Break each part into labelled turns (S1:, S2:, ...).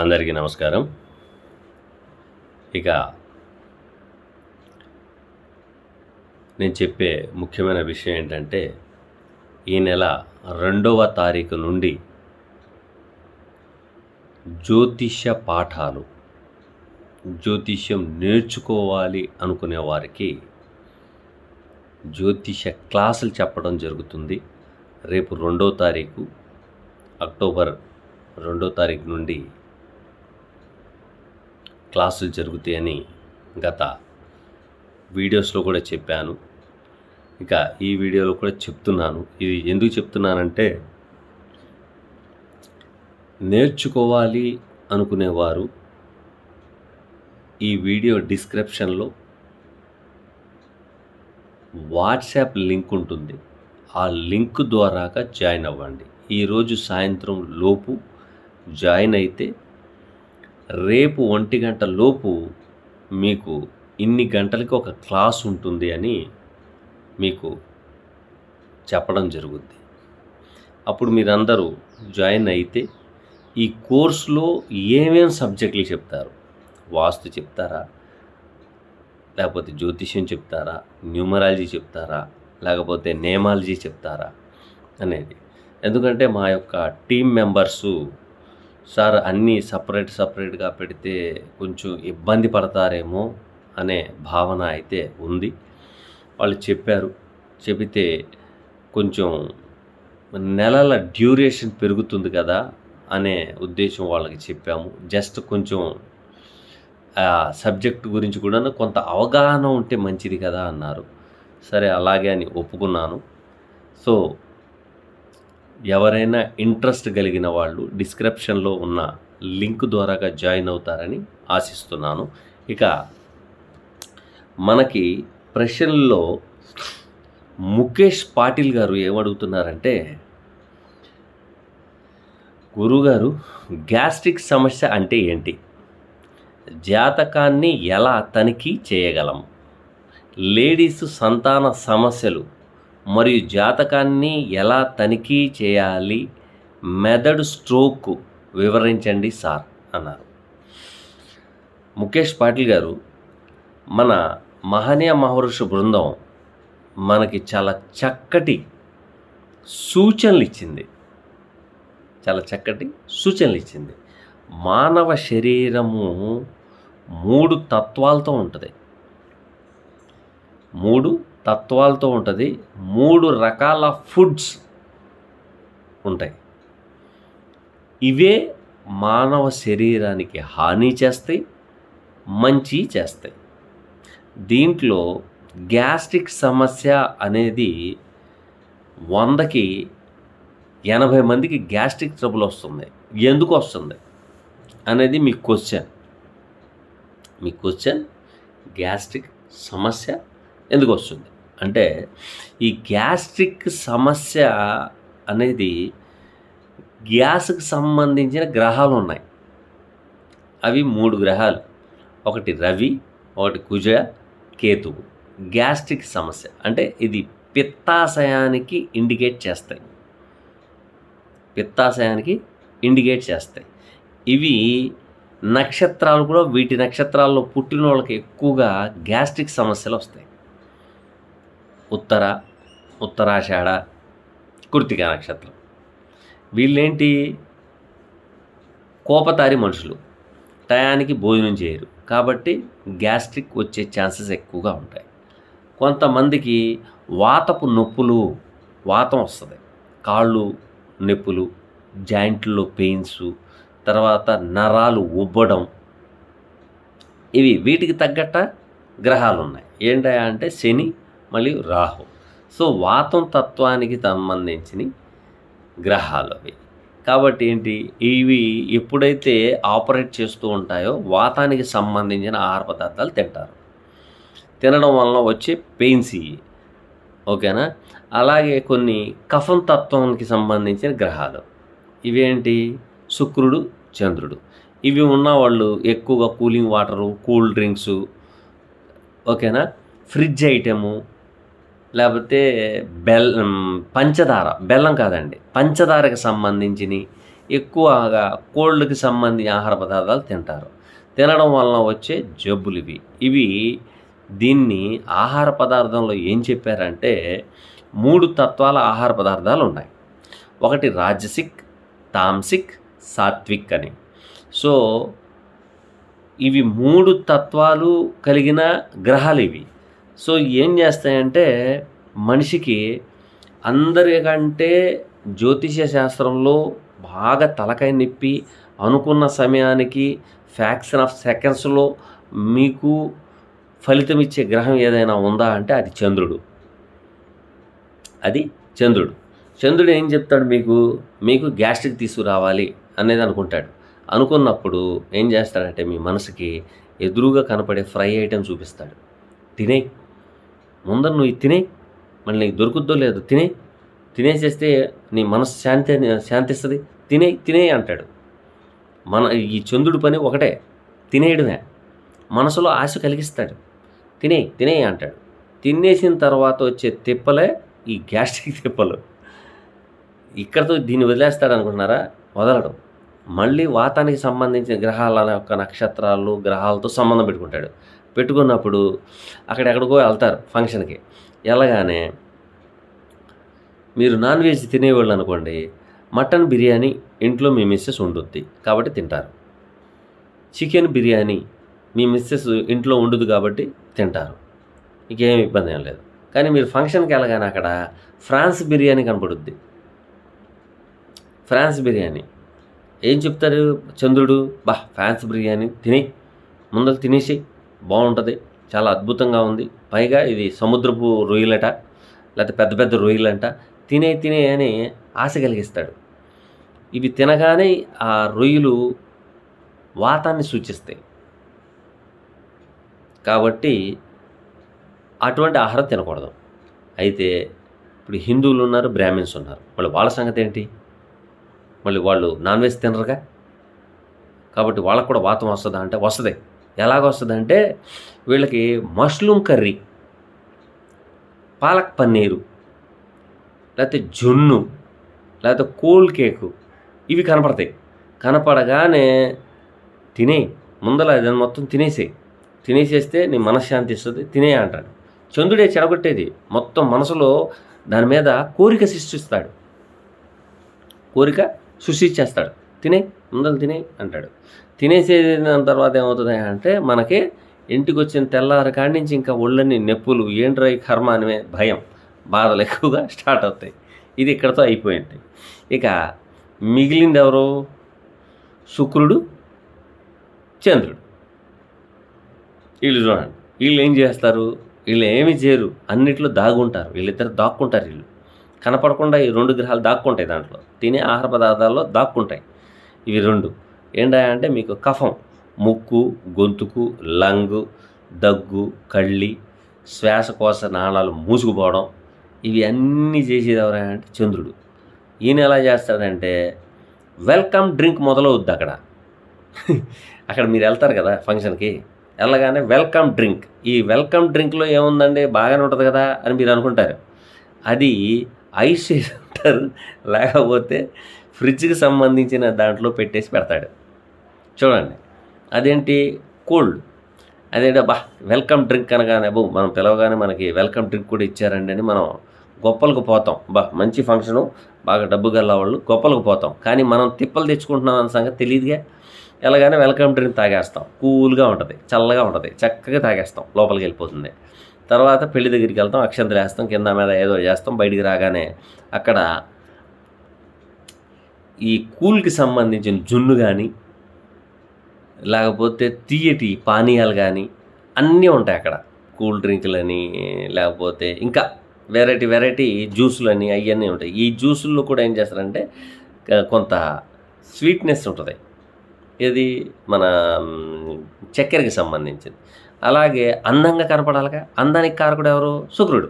S1: అందరికీ నమస్కారం. ఇక నేను చెప్పే ముఖ్యమైన విషయం ఏంటంటే, ఈ నెల 2వ తారీఖు నుండి జ్యోతిష్య పాఠాలు, జ్యోతిష్యం నేర్చుకోవాలి అనుకునే వారికి జ్యోతిష్య క్లాసులు చెప్పడం జరుగుతుంది. రేపు 2వ తారీఖు అక్టోబర్ 2వ తారీఖు నుండి క్లాసులు జరుగుతాయని గత వీడియోస్లో కూడా చెప్పాను. ఇక ఈ వీడియోలో కూడా చెప్తున్నాను. ఇది ఎందుకు చెప్తున్నానంటే, నేర్చుకోవాలి అనుకునేవారు ఈ వీడియో డిస్క్రిప్షన్లో వాట్సాప్ లింక్ ఉంటుంది. ఆ లింక్ ద్వారాగా జాయిన్ అవ్వండి. ఈరోజు సాయంత్రం లోపు జాయిన్ అయితే రేపు 1 గంట లోపు మీకు ఇన్ని గంటలకి ఒక క్లాస్ ఉంటుంది అని మీకు చెప్పడం జరుగుద్ది. అప్పుడు మీరందరూ జాయిన్ అయితే ఈ కోర్సులో ఏమేం సబ్జెక్టులు చెప్తారు, వాస్తు చెప్తారా, లేకపోతే జ్యోతిష్యం చెప్తారా, న్యూమరాలజీ చెప్తారా, లేకపోతే నేమాలజీ చెప్తారా అనేది. ఎందుకంటే మా యొక్క టీం మెంబర్సు సార్ అన్నీ సపరేట్గా పెడితే కొంచెం ఇబ్బంది పడతారేమో అనే భావన అయితే ఉంది. వాళ్ళు చెప్పారు. చెబితే కొంచెం నెలల డ్యూరేషన్ పెరుగుతుంది కదా అనే ఉద్దేశం వాళ్ళకి చెప్పాము. జస్ట్ కొంచెం సబ్జెక్ట్ గురించి కూడా కొంత అవగాహన ఉంటే మంచిది కదా అన్నారు. సరే అలాగే అని ఒప్పుకున్నాను. సో ఎవరైనా ఇంట్రెస్ట్ కలిగిన వాళ్ళు డిస్క్రిప్షన్లో ఉన్న లింక్ ద్వారాగా జాయిన్ అవుతారని ఆశిస్తున్నాను. ఇక మనకి ప్రశ్నల్లో ముఖేష్ పాటిల్ గారు ఏమడుగుతున్నారంటే, గురుగారు గ్యాస్ట్రిక్ సమస్య అంటే ఏంటి, జాతకాన్ని ఎలా తనిఖీ చేయగలం, లేడీస్ సంతాన సమస్యలు మరియు జాతకాన్ని ఎలా తనిఖీ చేయాలి, మెదడు స్ట్రోక్ వివరించండి సార్ అన్నారు. ముఖేష్ పాటిల్ గారు, మన మహనీయ మహర్షి బృందం మనకి చాలా చక్కటి సూచనలు ఇచ్చింది. మానవ శరీరము 3 తత్వాలతో ఉంటుంది. 3 రకాల ఫుడ్స్ ఉంటాయి. ఇవే మానవ శరీరానికి హాని చేస్తాయి, మంచి చేస్తాయి. దీంట్లో గ్యాస్ట్రిక్ సమస్య అనేది 100కి 80 మందికి గ్యాస్ట్రిక్ ట్రబుల్ వస్తుంది. ఎందుకు వస్తుంది అనేది మీ క్వశ్చన్. గ్యాస్ట్రిక్ సమస్య ఎందుకు వస్తుంది అంటే, ఈ గ్యాస్ట్రిక్ సమస్య అనేది గ్యాస్కి సంబంధించిన గ్రహాలు ఉన్నాయి. అవి 3 గ్రహాలు. ఒకటి రవి, ఒకటి కుజ, కేతువు. గ్యాస్ట్రిక్ సమస్య అంటే ఇది పిత్తాశయానికి ఇండికేట్ చేస్తాయి. ఇవి నక్షత్రాలు కూడా, వీటి నక్షత్రాల్లో పుట్టిన వాళ్ళకి ఎక్కువగా గ్యాస్ట్రిక్ సమస్యలు వస్తాయి. ఉత్తరాషాఢ, కృత్తిక నక్షత్రం. వీళ్ళేంటి, కోపతారి మనుషులు, టయానికి భోజనం చేయరు, కాబట్టి గ్యాస్ట్రిక్ వచ్చే ఛాన్సెస్ ఎక్కువగా ఉంటాయి. కొంతమందికి వాతపు నొప్పులు, వాతం వస్తుంది, కాళ్ళు నొప్పులు, జాయింట్లో పెయిన్స్, తర్వాత నరాలు ఉబ్బడం, ఇవి వీటికి తగ్గట్ట గ్రహాలు ఉన్నాయి. ఏంటా అంటే శని మరియు రాహు. సో వాతం తత్వానికి సంబంధించిన గ్రహాలు అవి. కాబట్టి ఏంటి, ఇవి ఎప్పుడైతే ఆపరేట్ చేస్తూ ఉంటాయో వాతానికి సంబంధించిన ఆహార పదార్థాలు తినడం వలన వచ్చే పెయిన్స్ ఇవి. ఓకేనా. అలాగే కొన్ని కఫం తత్వానికి సంబంధించిన గ్రహాలు ఇవేంటి, శుక్రుడు, చంద్రుడు. ఇవి ఉన్నవాళ్ళు ఎక్కువగా కూలింగ్ వాటరు, కూల్ డ్రింక్సు, ఓకేనా, ఫ్రిడ్జ్ ఐటెము, లేకపోతే పంచదార, బెల్లం కాదండి, పంచదారకు సంబంధించినవి ఎక్కువగా కోల్డ్కి సంబంధించిన ఆహార పదార్థాలు తింటారు. తినడం వలన వచ్చే జబ్బులు ఇవి దీన్ని ఆహార పదార్థంలో ఏం చెప్పారంటే 3 తత్వాల ఆహార పదార్థాలు ఉన్నాయి. ఒకటి రాజసిక్, తామసిక్, సాత్విక్ అని. సో ఇవి 3 తత్వాలు కలిగిన గ్రహాలు ఇవి. సో ఏం చేస్తాయంటే మనిషికి అందరికంటే జ్యోతిష్య శాస్త్రంలో బాగా తలకాయ నొప్పి అనుకున్న సమయానికి ఫ్యాక్షన్ ఆఫ్ సెకండ్స్లో మీకు ఫలితం ఇచ్చే గ్రహం ఏదైనా ఉందా అంటే అది చంద్రుడు. చంద్రుడు ఏం చెప్తాడు, మీకు గ్యాస్ట్రిక్ తీసుకురావాలి అనేది అనుకుంటాడు. అనుకున్నప్పుడు ఏం చేస్తాడంటే మీ మనసుకి ఎదురుగా కనపడే ఫ్రై ఐటెం చూపిస్తాడు. ముందర నువ్వు తినే, మళ్ళీ నీకు దొరుకుద్దో లేదో తినేసేస్తే నీ మనసు శాంతిస్తుంది, తినే అంటాడు. ఈ చంద్రుడి పని ఒకటే, తినేయడమే. మనసులో ఆశ కలిగిస్తాడు. తినే అంటాడు. తినేసిన తర్వాత వచ్చే తిప్పలే ఈ గ్యాస్ట్రిక్ తిప్పలు. ఇక్కడతో దీన్ని వదిలేస్తాడు అనుకుంటున్నారా? వదలడం. మళ్ళీ వాతానికి సంబంధించిన గ్రహాల యొక్క నక్షత్రాలు గ్రహాలతో సంబంధం పెట్టుకున్నప్పుడు అక్కడెక్కడికో వెళ్తారు ఫంక్షన్కి. వెళ్ళగానే మీరు నాన్ వెజ్ తినేవాళ్ళు అనుకోండి, మటన్ బిర్యానీ ఇంట్లో మీ మిస్సెస్ వండుద్ది కాబట్టి తింటారు. చికెన్ బిర్యానీ మీ మిస్సెస్ ఇంట్లో వండుదు కాబట్టి తింటారు. ఇంకేం ఇబ్బంది ఏం లేదు. కానీ మీరు ఫంక్షన్కి వెళ్ళగానే అక్కడ ఫ్రాన్స్ బిర్యానీ కనపడుద్ది. ఫ్రాన్స్ బిర్యానీ ఏం చెప్తారు చంద్రుడు? ఫ్రాన్స్ బిర్యానీ ముందర తినేసి బాగుంటుంది, చాలా అద్భుతంగా ఉంది, పైగా ఇది సముద్రపు రొయ్యలట, లేకపోతే పెద్ద పెద్ద రొయ్యలంట, తినే అని ఆశ కలిగిస్తాడు. ఇవి తినగానే ఆ రొయ్యలు వాతాన్ని సూచిస్తాయి కాబట్టి అటువంటి ఆహారం తినకూడదు. అయితే ఇప్పుడు హిందువులు ఉన్నారు, బ్రాహ్మిన్స్ ఉన్నారు, వాళ్ళ సంగతి ఏంటి? మళ్ళీ వాళ్ళు నాన్ వెజ్ తినరుగా, కాబట్టి వాళ్ళకు కూడా వాతం వస్తుందా అంటే వస్తుంది. ఎలాగొస్తుందంటే వీళ్ళకి మష్రూమ్ కర్రీ, పాలక్ పన్నీరు, లేకపోతే జున్ను, లేకపోతే కూల్ కేకు ఇవి కనపడగానే ముందర దాన్ని మొత్తం తినేసేస్తే నీ మనశ్శాంతి ఇస్తుంది, అంటాడు. చంద్రుడే చెడగొట్టేది మొత్తం. మనసులో దాని మీద కోరిక సృష్టించేస్తాడు. ముందర అంటాడు. తినేసేసిన తర్వాత ఏమవుతుంది అంటే మనకి ఇంటికి వచ్చిన తెల్లారి కాడి నుంచి ఇంకా ఒళ్ళని నొప్పులు, ఏంట్రా ఈ కర్మ అనే భయం, బాధలు ఎక్కువగా స్టార్ట్ అవుతాయి. ఇది ఇక్కడతో అయిపోయింది. ఇక మిగిలింది ఎవరు? శుక్రుడు, చంద్రుడు. వీళ్ళు చూడండి, వీళ్ళు ఏం చేస్తారు? వీళ్ళు ఏమి చేయరు, అన్నిట్లో దాగుంటారు. వీళ్ళిద్దరు దాక్కుంటారు. వీళ్ళు కనపడకుండా ఈ 2 గ్రహాలు దాక్కుంటాయి, దాంట్లో తినే ఆహార పదార్థాల్లో దాక్కుంటాయి. ఇవి 2 ఏంటంటే మీకు కఫం, ముక్కు, గొంతుకు, లంగు, దగ్గు, కళ్ళి, శ్వాసకోశ నాళాలు మూసుకుపోవడం, ఇవి అన్నీ చేసేది ఎవరంటే చంద్రుడు. ఈయన ఎలా చేస్తాడంటే వెల్కమ్ డ్రింక్ మొదలవుద్ది అక్కడ మీరు వెళ్తారు కదా ఫంక్షన్కి, వెళ్ళగానే వెల్కమ్ డ్రింక్. ఈ వెల్కమ్ డ్రింక్లో ఏముందండి, బాగానే ఉంటుంది కదా అని మీరు అనుకుంటారు. అది ఐస్ అంటారు, లేకపోతే ఫ్రిడ్జ్కి సంబంధించిన దాంట్లో పెట్టేసి పెడతాడు. చూడండి, అదేంటి కోల్డ్, అదేంటి వెల్కమ్ డ్రింక్ అనగానే మనం పిలవగానే మనకి వెల్కమ్ డ్రింక్ కూడా ఇచ్చారండి అని మనం గొప్పలకు పోతాం. మంచి ఫంక్షను, బాగా డబ్బు గల్ల వాళ్ళు గొప్పలకు పోతాం. కానీ మనం తిప్పలు తెచ్చుకుంటున్నాం అన్న సంగతి తెలియదుగా. ఎలాగానే వెల్కమ్ డ్రింక్ తాగేస్తాం, కూల్గా ఉంటుంది, చల్లగా ఉంటుంది, చక్కగా తాగేస్తాం, లోపలికి వెళ్ళిపోతుంది. తర్వాత పెళ్లి దగ్గరికి వెళ్తాం, అక్షంతలు వేస్తాం, కింద మీద ఏదో చేస్తాం. బయటికి రాగానే అక్కడ ఈ కూల్కి సంబంధించిన జున్ను కానీ, లేకపోతే తీయటి పానీయాలు కానీ అన్నీ ఉంటాయి అక్కడ. కూల్ డ్రింకులని, లేకపోతే ఇంకా వెరైటీ జ్యూసులని అవన్నీ ఉంటాయి. ఈ జ్యూసుల్లో కూడా ఏం చేస్తారంటే కొంత స్వీట్నెస్ ఉంటుంది, ఇది మన చక్కెరకి సంబంధించింది. అలాగే అందంగా కనపడాలిగా, అందానికి కారకుడు ఎవరు? శుక్రుడు.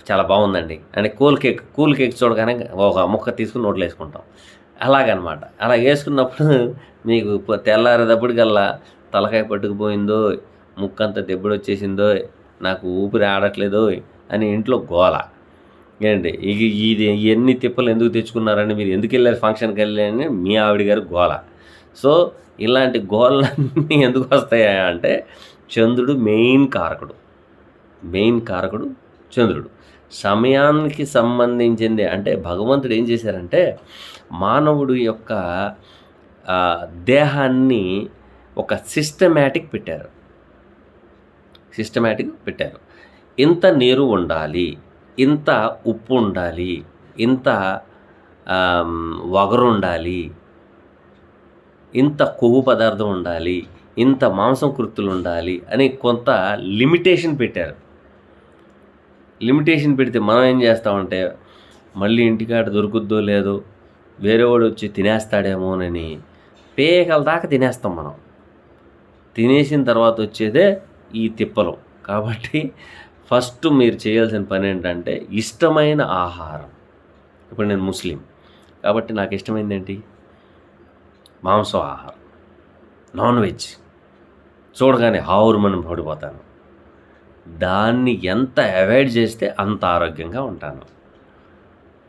S1: చాలా బాగుందండి అంటే కూల్ కేక్ చూడగానే ఒక ముక్క తీసుకుని నోట్లో వేసుకుంటాం. అలాగనమాట. అలా వేసుకున్నప్పుడు మీకు తెల్లారేటప్పటికల్లా తలకాయ పట్టుకుపోయిందో, ముక్కంతా దెబ్బడు వచ్చేసిందో, నాకు ఊపిరి ఆడట్లేదో అని ఇంట్లో గోల. ఏంటి ఇది ఎన్ని తిప్పలు ఎందుకు తెచ్చుకున్నారని, మీరు ఎందుకు వెళ్ళారు ఫంక్షన్కి వెళ్ళని మీ ఆవిడ గారు గోల. సో ఇలాంటి గోళ్ళన్నీ ఎందుకు వస్తాయా అంటే చంద్రుడు మెయిన్ కారకుడు చంద్రుడు. సమయానికి సంబంధించింది అంటే భగవంతుడు ఏం చేశారంటే మానవుడు యొక్క దేహాన్ని ఒక సిస్టమేటిక్ పెట్టారు. ఇంత నీరు ఉండాలి, ఇంత ఉప్పు ఉండాలి, ఇంత వగరు ఉండాలి, ఇంత కొవ్వు పదార్థం ఉండాలి, ఇంత మాంసం కృత్తులు ఉండాలి అని కొంత లిమిటేషన్ పెట్టారు. లిమిటేషన్ పెడితే మనం ఏం చేస్తామంటే మళ్ళీ ఇంటికాడ దొరుకుద్దో లేదో, వేరేవాడు వచ్చి తినేస్తాడేమోనని పేకల దాకా తినేస్తాం మనం. తినేసిన తర్వాత వచ్చేదే ఈ తిప్పలు. కాబట్టి ఫస్ట్ మీరు చేయాల్సిన పని ఏంటంటే ఇష్టమైన ఆహారం. ఇప్పుడు నేను ముస్లిం కాబట్టి నాకు ఇష్టమైంది ఏంటి? మాంసం ఆహారం, నాన్ వెజ్. చూడగానే హావురుమని పడిపోతాను. దాన్ని ఎంత అవాయిడ్ చేస్తే అంత ఆరోగ్యంగా ఉంటాను.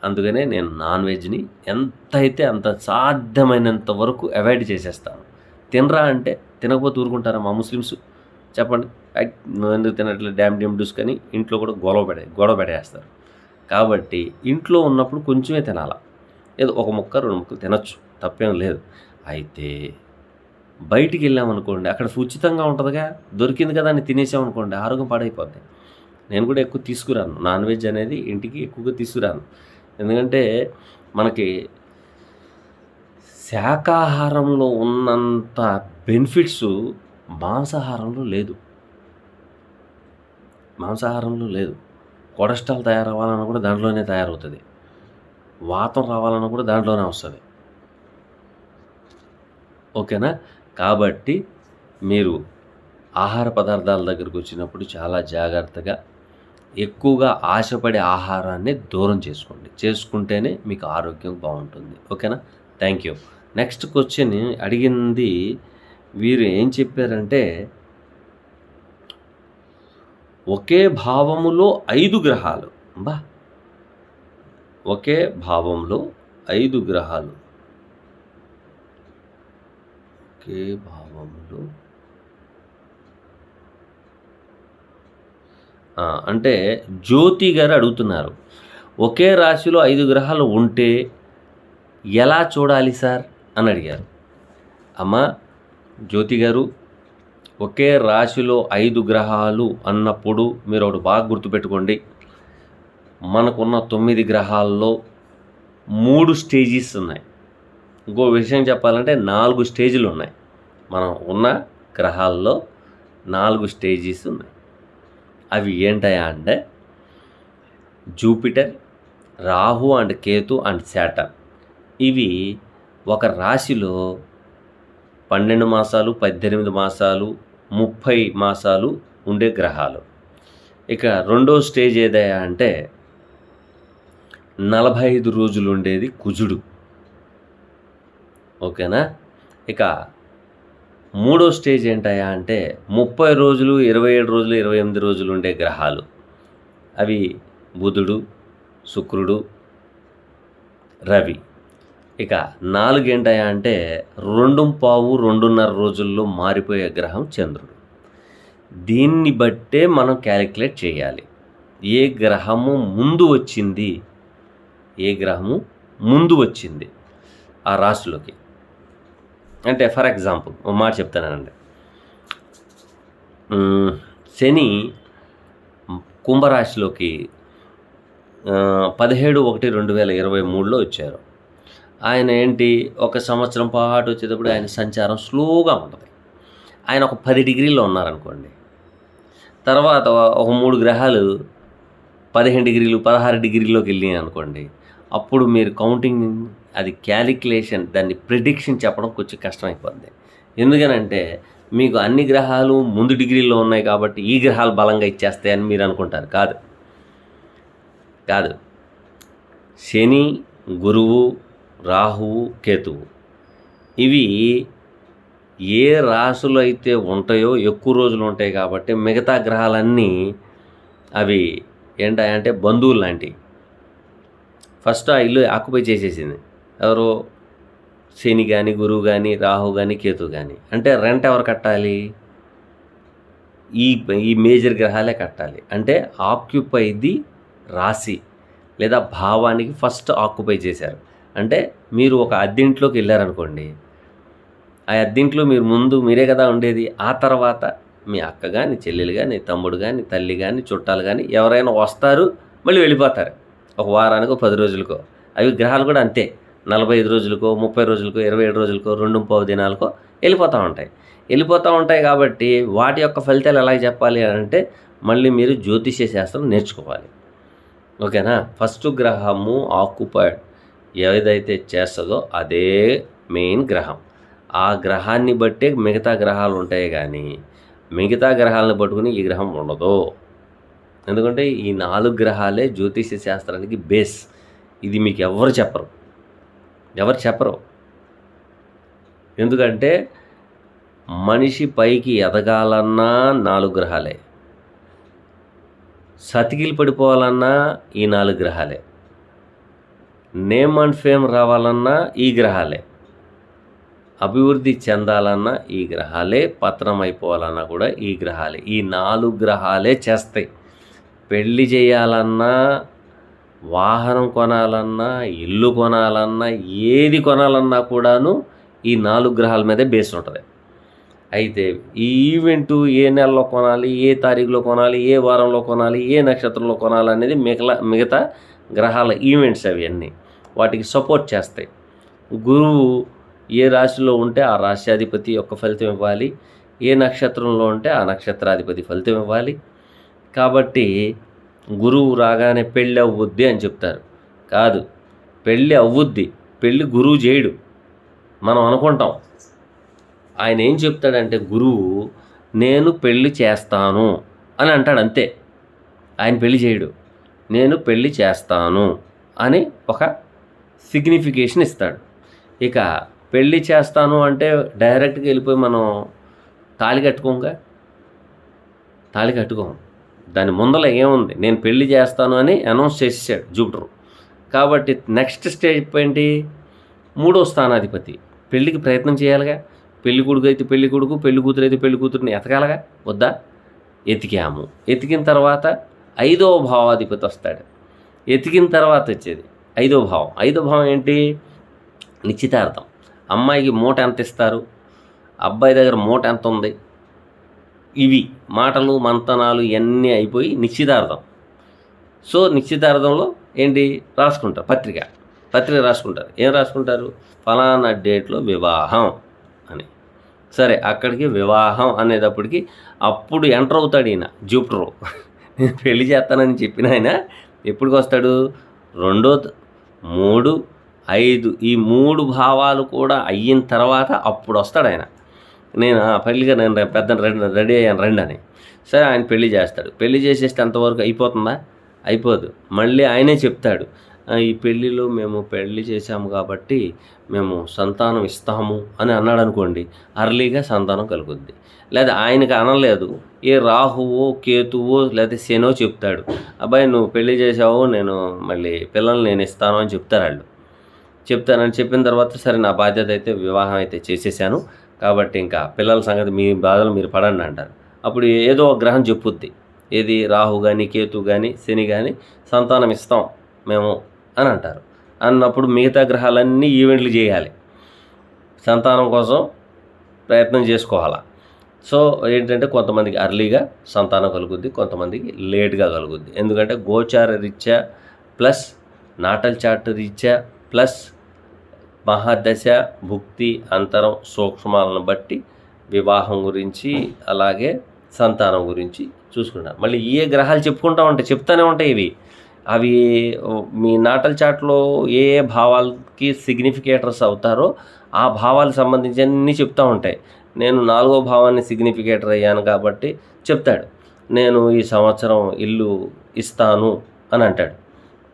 S1: అందుకనే నేను నాన్ వెజ్ని ఎంత అయితే అంత సాధ్యమైనంత వరకు అవాయిడ్ చేసేస్తాను. తినరా అంటే తినకపోతే ఊరుకుంటారా మా ముస్లిమ్స్? చెప్పండి. నువ్వు ఎందుకు తినట్లేదు డ్యామ్ డూస్ కానీ ఇంట్లో కూడా గొడవ పెట్టేస్తారు. కాబట్టి ఇంట్లో ఉన్నప్పుడు కొంచెమే తినాలా, ఏదో ఒక ముక్క 2 ముక్కలు తినొచ్చు, తప్పేం లేదు. అయితే బయటికి వెళ్ళామనుకోండి, అక్కడ ఉచితంగా ఉంటుందిగా, దొరికింది కదా అని తినేసామనుకోండి, ఆరోగ్యం పాడైపోద్ది. నేను కూడా ఎక్కువ తీసుకురాను, నాన్ వెజ్ అనేది ఇంటికి ఎక్కువగా తీసుకురాను. ఎందుకంటే మనకి శాకాహారంలో ఉన్నంత బెనిఫిట్స్ మాంసాహారంలో లేదు. కొలెస్ట్రాల్ తయారవ్వాలన్నా కూడా దాంట్లోనే తయారవుతుంది, వాతం రావాలన్నా కూడా దాంట్లోనే వస్తుంది. ఓకేనా? కాబట్టి మీరు ఆహార పదార్థాల దగ్గరకు వచ్చినప్పుడు చాలా జాగ్రత్తగా, ఎక్కువగా ఆశపడే ఆహారాన్ని దూరం చేసుకుంటేనే మీకు ఆరోగ్యం బాగుంటుంది. ఓకేనా? Thank you. నెక్స్ట్ క్వశ్చన్ అడిగింది వీరు ఏం చెప్పారంటే ఒకే భావములో 5 గ్రహాలు. ఒకే భావంలో 5 గ్రహాలు. ఒకే భావంలో అంటే జ్యోతి గారు అడుగుతున్నారు, ఒకే రాశిలో 5 గ్రహాలు ఉంటే ఎలా చూడాలి సార్ అని అడిగారు. అమ్మా జ్యోతి గారు, ఒకే రాశిలో 5 గ్రహాలు అన్నప్పుడు మీరు ఒకటి బాగా గుర్తుపెట్టుకోండి. మనకున్న 9 గ్రహాల్లో 3 స్టేజెస్ ఉన్నాయి. ఇంకో విషయం చెప్పాలంటే 4 స్టేజ్లు ఉన్నాయి. మనం ఉన్న గ్రహాల్లో 4 స్టేజెస్ ఉన్నాయి. అవి ఏంటయా అంటే Jupiter, Rahu and Ketu and Saturn. ఇవి ఒక రాశిలో 12 మాసాలు, 18 మాసాలు, 30 మాసాలు ఉండే గ్రహాలు. ఇక రెండో స్టేజ్ ఏదయ్యా అంటే 45 రోజులు ఉండేది కుజుడు. ఓకేనా? ఇక మూడో స్టేజ్ ఏంటయ్యా అంటే 30 రోజులు, 27 రోజులు, 28 రోజులు ఉండే గ్రహాలు. అవి బుధుడు, శుక్రుడు, రవి. ఇక 4 ఏంటయ్యా అంటే 2.25, 2.5 రోజుల్లో మారిపోయే గ్రహం చంద్రుడు. దీన్ని బట్టే మనం క్యాలిక్యులేట్ చేయాలి ఏ గ్రహము ముందు వచ్చింది ఆ రాశిలోకి. అంటే ఫర్ ఎగ్జాంపుల్ ఒక మాట చెప్తానండి. శని కుంభరాశిలోకి 17/1/2023లో వచ్చారు. ఆయన ఏంటి, 1 సంవత్సరం పాటు వచ్చేటప్పుడు ఆయన సంచారం స్లోగా ఉంటుంది. ఆయన ఒక 10 డిగ్రీల్లో ఉన్నారనుకోండి, తర్వాత ఒక 3 గ్రహాలు 15 డిగ్రీలు, 16 డిగ్రీలోకి వెళ్ళినాయి అనుకోండి, అప్పుడు మీరు కౌంటింగ్, అది క్యాలిక్యులేషన్, దాన్ని ప్రిడిక్షన్ చెప్పడం కొంచెం కష్టమైపోద్ది. ఎందుకనంటే మీకు అన్ని గ్రహాలు ముందు డిగ్రీలో ఉన్నాయి కాబట్టి ఈ గ్రహాలు బలంగా ఇచ్చేస్తాయని మీరు అనుకుంటారు. కాదు. శని, గురువు, రాహువు, కేతువు ఇవి ఏ రాశులు అయితే ఉంటాయో ఎక్కువ రోజులు ఉంటాయి కాబట్టి మిగతా గ్రహాలన్నీ అవి ఏంటంటే బంధువులు లాంటివి. ఫస్ట్ ఆ ఇల్లు ఆక్యుపై చేసేసింది ఎవరు? శని కానీ, గురువు కానీ, రాహు కానీ, కేతు కానీ. అంటే రెంట్ ఎవరు కట్టాలి? ఈ ఈ మేజర్ గ్రహాలే కట్టాలి. అంటే ఆక్యుపై ది రాశి లేదా భావానికి ఫస్ట్ ఆక్యుపై చేశారు. అంటే మీరు ఒక అద్దెంట్లోకి వెళ్ళారనుకోండి, ఆ అద్దెంట్లో మీరు ముందు మీరే కదా ఉండేది. ఆ తర్వాత మీ అక్క కానీ, చెల్లెలు కానీ, తమ్ముడు కానీ, తల్లి కానీ, చుట్టాలు కానీ ఎవరైనా వస్తారు, మళ్ళీ వెళ్ళిపోతారు. ఒక వారానికో 10 రోజులకో. అవి గ్రహాలు కూడా అంతే. 45 రోజులకో, 30 రోజులకో, 27 రోజులకో, 2.5 దినాలకో వెళ్ళిపోతూ ఉంటాయి కాబట్టి వాటి యొక్క ఫలితాలు ఎలా చెప్పాలి అంటే మళ్ళీ మీరు జ్యోతిష్య శాస్త్రం నేర్చుకోవాలి. ఓకేనా? ఫస్ట్ గ్రహము ఆక్యుపైడ్ ఏదైతే చేస్తుందో అదే మెయిన్ గ్రహం. ఆ గ్రహాన్ని బట్టే మిగతా గ్రహాలు ఉంటాయి కానీ మిగతా గ్రహాలను పట్టుకుని ఈ గ్రహం ఉండదు. ఎందుకంటే ఈ 4 గ్రహాలే జ్యోతిష్య శాస్త్రానికి బేస్. ఇది మీకు ఎవరు చెప్పరు. ఎందుకంటే మనిషి పైకి ఎదగాలన్నా 4 గ్రహాలే, సతికిలు పడిపోవాలన్నా ఈ 4 గ్రహాలే, నేమ్ అండ్ ఫేమ్ రావాలన్నా ఈ గ్రహాలే, అభివృద్ధి చెందాలన్నా ఈ గ్రహాలే, పతనం అయిపోవాలన్నా కూడా ఈ గ్రహాలే. ఈ 4 గ్రహాలే చేస్తాయి. పెళ్ళి చేయాలన్నా, వాహనం కొనాలన్నా, ఇల్లు కొనాలన్నా, ఏది కొనాలన్నా కూడాను ఈ 4 గ్రహాల మీదే బేస్ ఉంటుంది. అయితే ఈ ఈవెంటు ఏ నెలలో కొనాలి, ఏ తారీఖులో కొనాలి, ఏ వారంలో కొనాలి, ఏ నక్షత్రంలో కొనాలి అనేది మిగతా గ్రహాల ఈవెంట్స్ అవన్నీ వాటికి సపోర్ట్ చేస్తాయి. గురువు ఏ రాశిలో ఉంటే ఆ రాశ్యాధిపతి యొక్క ఫలితం ఇవ్వాలి, ఏ నక్షత్రంలో ఉంటే ఆ నక్షత్రాధిపతి ఫలితం ఇవ్వాలి. కాబట్టి గురువు రాగానే పెళ్ళి అవ్వుద్ది అని చెప్తారు. కాదు, పెళ్ళి అవ్వుద్ది, పెళ్ళి గురువు చేయడు. మనం అనుకుంటాం. ఆయన ఏం చెప్తాడంటే గురువు నేను పెళ్ళి చేస్తాను అని అంటాడు అంతే. ఆయన పెళ్ళి చేయడు. నేను పెళ్ళి చేస్తాను అని ఒక సిగ్నిఫికేషన్ ఇస్తాడు. ఇక పెళ్ళి చేస్తాను అంటే డైరెక్ట్గా వెళ్ళిపోయి మనం తాళి కట్టుకోము. దాని ముందర ఏముంది? నేను పెళ్ళి చేస్తాను అని అనౌన్స్ చేసేసాడు జూపిటర్. కాబట్టి నెక్స్ట్ స్టెప్ ఏంటి? 3వ స్థానాధిపతి పెళ్ళికి ప్రయత్నం చేయాలిగా. పెళ్లి కొడుకు అయితే పెళ్లి కొడుకు, పెళ్లి కూతురు అయితే పెళ్లి కూతురుని ఎతకాలగా వద్దా? ఎతికాము. ఎతికిన తర్వాత 5వ భావాధిపతి వస్తాడు. ఎతికిన తర్వాత వచ్చేది 5వ భావం. 5వ భావం ఏంటి? నిశ్చితార్థం. అమ్మాయికి మూట ఎంత ఇస్తారు, అబ్బాయి దగ్గర మూట ఎంత ఉంది, ఇవి మాటలు మంతనాలు ఇవన్నీ అయిపోయి నిశ్చితార్థం. సో నిశ్చితార్థంలో ఏంటి రాసుకుంటారు? పత్రిక రాసుకుంటారు. ఏం రాసుకుంటారు? ఫలానా డేట్లో వివాహం అని. సరే, అక్కడికి వివాహం అనేటప్పటికి అప్పుడు ఎంటర్ అవుతాడు ఈయన జూపిటరు. నేను పెళ్లి చేస్తానని చెప్పిన ఆయన ఎప్పటికి వస్తాడు? 2, 3, 5 ఈ 3 భావాలు కూడా అయిన తర్వాత అప్పుడు వస్తాడు ఆయన. నేను పెళ్ళిగా నేను రెడీ అయ్యాను రండి అని. సరే, ఆయన పెళ్లి చేస్తాడు. పెళ్లి చేసేస్తే అంతవరకు అయిపోతుందా? అయిపోదు. మళ్ళీ ఆయనే చెప్తాడు, ఈ పెళ్ళిలో మేము పెళ్ళి చేశాము కాబట్టి మేము సంతానం ఇస్తాము అని అన్నాడు అనుకోండి, అర్లీగా సంతానం కలుగుద్ది. లేదా ఆయనకి అనలేదు, ఏ రాహువో కేతువో లేదా శనో చెప్తాడు, అబ్బాయి నువ్వు పెళ్లి చేసావు, నేను మళ్ళీ పిల్లల్ని నేను ఇస్తాను అని చెప్తానని చెప్పిన తర్వాత సరే నా బాధ్యత అయితే వివాహం అయితే చేసేసాను కాబట్టి ఇంకా పిల్లల సంగతి మీ బాధలు మీరు పడండి అంటారు. అప్పుడు ఏదో ఒక గ్రహం చెప్పుద్ది, ఏది రాహు కానీ కేతు కానీ శని కానీ సంతానం ఇస్తాం మేము అని అంటారు. అన్నప్పుడు మిగతా గ్రహాలన్నీ ఈవెంట్లు చేయాలి, సంతానం కోసం ప్రయత్నం చేసుకోవాలా. సో ఏంటంటే కొంతమందికి అర్లీగా సంతానం కలుగుద్ది, కొంతమందికి లేట్గా కలుగుద్ది. ఎందుకంటే గోచార రీత్యా ప్లస్ నాటల్ చార్ట్ రీత్యా ప్లస్ మహాదశ భుక్తి అంతరం సూక్ష్మాలను బట్టి వివాహం గురించి అలాగే సంతానం గురించి చూసుకుంటారు. మళ్ళీ ఏ గ్రహాలు చెప్తూనే ఉంటాయి ఇవి. అవి మీ నాటల్ చార్ట్లో ఏ ఏ భావాలకి సిగ్నిఫికేటర్స్ అవుతారో ఆ భావాలకు సంబంధించి అన్నీ చెప్తూ ఉంటాయి. నేను 4వ భావాన్ని సిగ్నిఫికేటర్ అయ్యాను కాబట్టి చెప్తాడు, నేను ఈ సంవత్సరం ఇల్లు ఇస్తాను అని అంటాడు.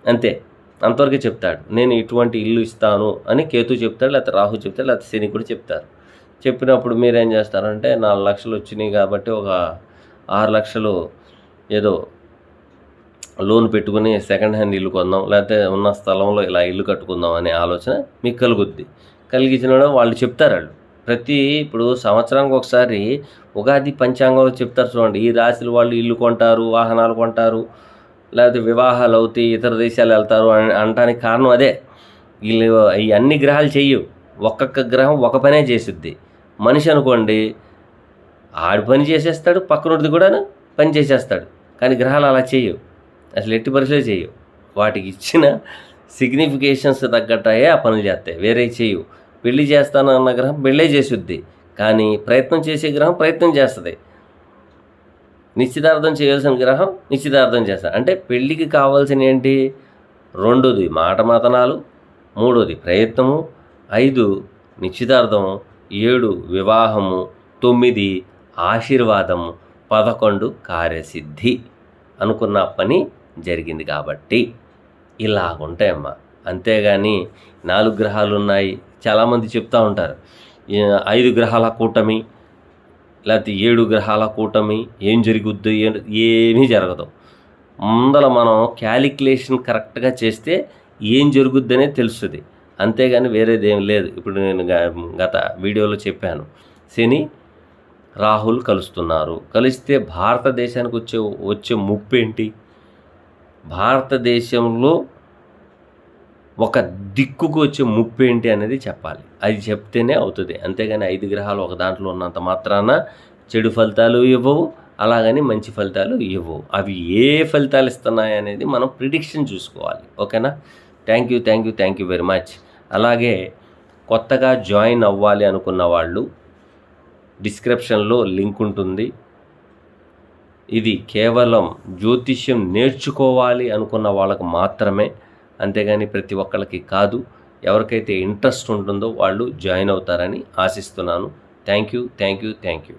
S1: అంతే, అంతవరకే చెప్తాడు. నేను ఇటువంటి ఇల్లు ఇస్తాను అని కేతు చెప్తాడు, లేకపోతే రాహు చెప్తాడు, లేకపోతే శని కూడా చెప్తారు. చెప్పినప్పుడు మీరేం చేస్తారంటే 4 లక్షలు వచ్చినాయి కాబట్టి ఒక 6 లక్షలు ఏదో లోన్ పెట్టుకుని సెకండ్ హ్యాండ్ ఇల్లు కొందాం, లేకపోతే ఉన్న స్థలంలో ఇలా ఇల్లు కట్టుకుందాం అనే ఆలోచన మీకు కలుగుద్ది. కలిగించిన వాళ్ళు చెప్తారు. ఇప్పుడు సంవత్సరానికి ఒకసారి ఉగాది పంచాంగంలో చెప్తారు చూడండి, ఈ రాశుల వాళ్ళు ఇల్లు కొంటారు, వాహనాలు కొంటారు, లేకపోతే వివాహాలు అవుతాయి, ఇతర దేశాలు వెళ్తారు అనడానికి కారణం అదే. వీళ్ళు ఈ అన్ని గ్రహాలు చెయ్యవు, ఒక్కొక్క గ్రహం ఒక పనే చేసిద్ది. మనిషి అనుకోండి, ఆడు పని చేసేస్తాడు, పక్కనోడిది కూడా పని చేసేస్తాడు. కానీ గ్రహాలు అలా చేయవు, అసలు ఎట్టి పరిస్థితులు చేయవు. వాటికి ఇచ్చిన సిగ్నిఫికేషన్స్ తగ్గట్టాయే ఆ పనులు చేస్తాయి, వేరే చేయవు. పెళ్లి చేస్తాను అన్న గ్రహం పెళ్ళే చేసుద్ది, కానీ ప్రయత్నం చేసే గ్రహం ప్రయత్నం చేస్తుంది. నిశ్చితార్థం చేయాల్సిన గ్రహం నిశ్చితార్థం చేస్తుంది. అంటే పెళ్ళికి కావాల్సిన ఏంటి? 2ది మాట మతనాలు, 3ది ప్రయత్నము, 5 నిశ్చితార్థము, 7 వివాహము, 9 ఆశీర్వాదము, 11 కార్యసిద్ధి. అనుకున్న పని జరిగింది కాబట్టి ఇలాగుంటాయమ్మా. అంతేగాని 4 గ్రహాలు ఉన్నాయి, చాలామంది చెప్తూ ఉంటారు 5 గ్రహాల కూటమి, లేకపోతే 7 గ్రహాల కూటమి ఏం జరుగుద్ది, ఏమీ జరగదు. ముందర మనం క్యాలిక్యులేషన్ కరెక్ట్గా చేస్తే ఏం జరుగుద్ది అనేది తెలుస్తుంది, అంతేగాని వేరేది ఏం లేదు. ఇప్పుడు నేను గత వీడియోలో చెప్పాను, శని రాహుల్ కలుస్తున్నారు, కలిస్తే భారతదేశానికి వచ్చే ముప్పు ఏంటి? భారతదేశంలో ఒక దిక్కుకు వచ్చే ముప్పు ఏంటి అనేది చెప్పాలి, అది చెప్తేనే అవుతుంది. అంతేగాని 5 గ్రహాలు ఒక దాంట్లో ఉన్నంత మాత్రాన చెడు ఫలితాలు ఇవ్వవు, అలాగని మంచి ఫలితాలు ఇవ్వవు. అవి ఏ ఫలితాలు ఇస్తున్నాయి అనేది మనం ప్రిడిక్షన్ చూసుకోవాలి. ఓకేనా? Thank you very much. అలాగే కొత్తగా జాయిన్ అవ్వాలి అనుకున్న వాళ్ళు డిస్క్రిప్షన్లో లింక్ ఉంటుంది. ఇది కేవలం జ్యోతిష్యం నేర్చుకోవాలి అనుకున్న వాళ్ళకు మాత్రమే, అంతేగాని ప్రతి ఒక్కళ్ళకి కాదు. ఎవరికైతే ఇంట్రెస్ట్ ఉంటుందో వాళ్ళు జాయిన్ అవుతారని ఆశిస్తున్నాను. Thank you.